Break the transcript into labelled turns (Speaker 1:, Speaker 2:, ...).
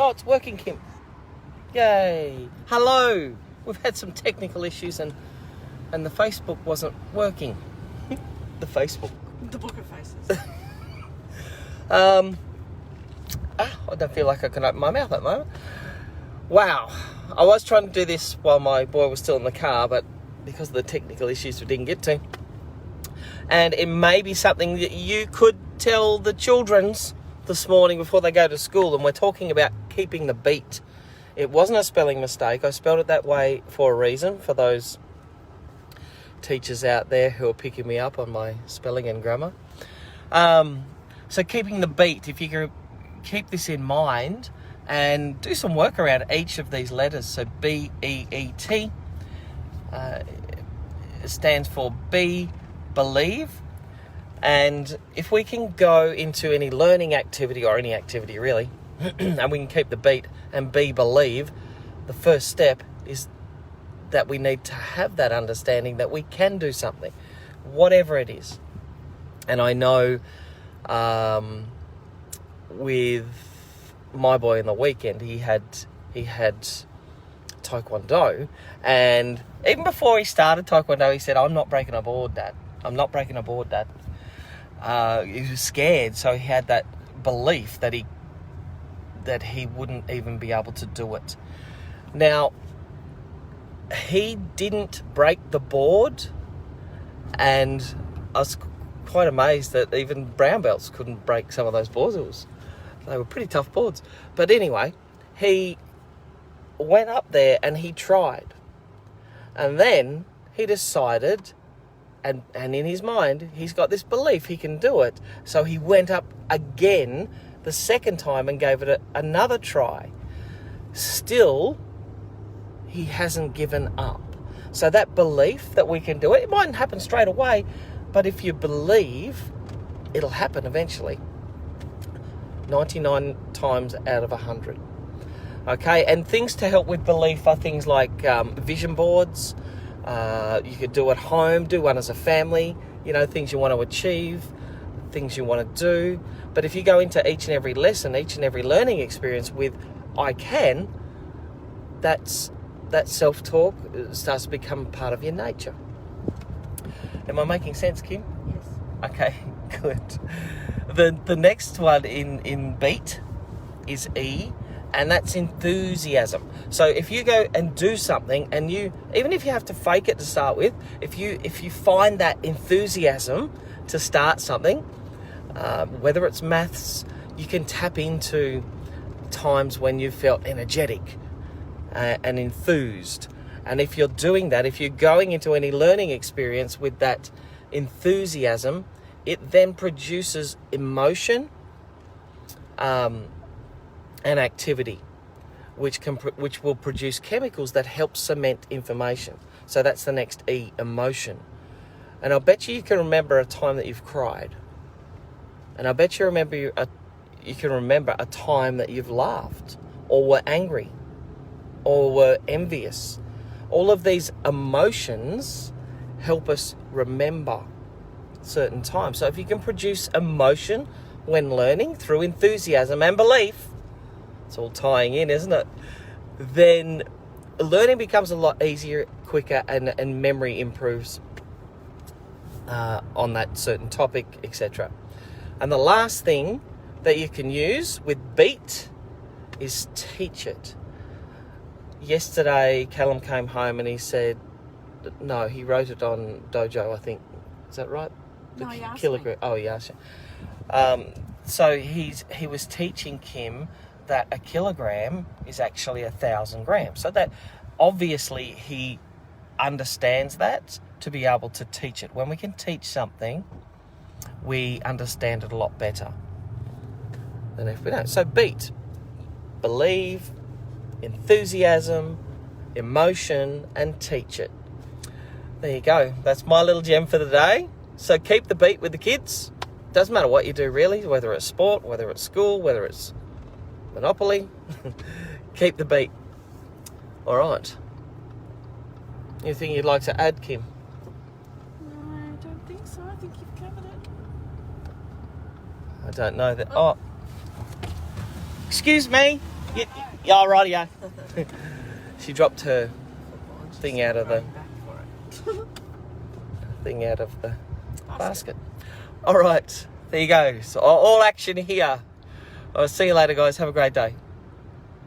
Speaker 1: Oh, it's working, Kim. Yay. Hello. We've had some technical issues and the Facebook wasn't working. The Facebook.
Speaker 2: The Book of Faces.
Speaker 1: I don't feel like I can open my mouth at the moment. Wow. I was trying to do this while my boy was still in the car, but because of the technical issues we didn't get to. And it may be something that you could tell the children's this morning before they go to school, and we're talking about keeping the beat. It wasn't a spelling mistake. I spelled it that way for a reason, for those teachers out there who are picking me up on my spelling and grammar. So keeping the beat, if you can keep this in mind and do some work around each of these letters. So B-E-E-T stands for be, believe. And if we can go into any learning activity, or any activity really, and we can keep the beat and be, believe, the first step is that we need to have that understanding that we can do something, whatever it is. And I know with my boy in the weekend, he had Taekwondo, and even before he started Taekwondo, he said, I'm not breaking a board, Dad. I'm not breaking a board, Dad. He was scared, so he had that belief that he wouldn't even be able to do it. Now, he didn't break the board, and I was quite amazed that even brown belts couldn't break some of those boards. They were pretty tough boards. But anyway, he went up there and he tried. And then he decided, and in his mind, he's got this belief he can do it. So he went up again the second time and gave it another try. Still, he hasn't given up. So that belief that we can do it, it mightn't happen straight away, but if you believe, it'll happen eventually. 99 times out of 100. Okay, and things to help with belief are things like vision boards. You could do at home, do one as a family, things you want to achieve, things you want to do. But if you go into each and every lesson, each and every learning experience with I can, that self-talk starts to become part of your nature. Am I making sense, Kim?
Speaker 2: Yes.
Speaker 1: Okay, good. The next one in beat is E, and that's enthusiasm. So if you go and do something, and even if you have to fake it to start with, if you find that enthusiasm to start something, whether it's maths, you can tap into times when you felt energetic and enthused. And if you're doing that, if you're going into any learning experience with that enthusiasm, it then produces emotion and activity, which will produce chemicals that help cement information. So that's the next E, emotion. And I'll bet you can remember a time that you've cried. And I bet you can remember a time that you've laughed, or were angry, or were envious. All of these emotions help us remember certain times. So if you can produce emotion when learning through enthusiasm and belief, it's all tying in, isn't it? Then learning becomes a lot easier, quicker, and memory improves on that certain topic, etc. And the last thing that you can use with beat is teach it. Yesterday, Callum came home and he said, no, he wrote it on Dojo, I think. Is that right?
Speaker 2: No, he asked
Speaker 1: kilogram.
Speaker 2: me.
Speaker 1: Oh, he asked you. So he was teaching Kim that a kilogram is actually 1,000 grams. So that obviously he understands that to be able to teach it. When we can teach something, we understand it a lot better than if we don't. So beat, believe, enthusiasm, emotion, and teach it. There you go. That's my little gem for the day. So keep the beat with the kids. Doesn't matter what you do really, whether it's sport, whether it's school, whether it's Monopoly. Keep the beat. All right. Anything you'd like to add, Kim?
Speaker 2: No, I don't think so. I think you've covered it.
Speaker 1: I don't know that. Oh. Excuse me. Yeah, righty, yeah. She dropped her thing out of the basket. All right, there you go. So all action here. I'll see you later, guys. Have a great day.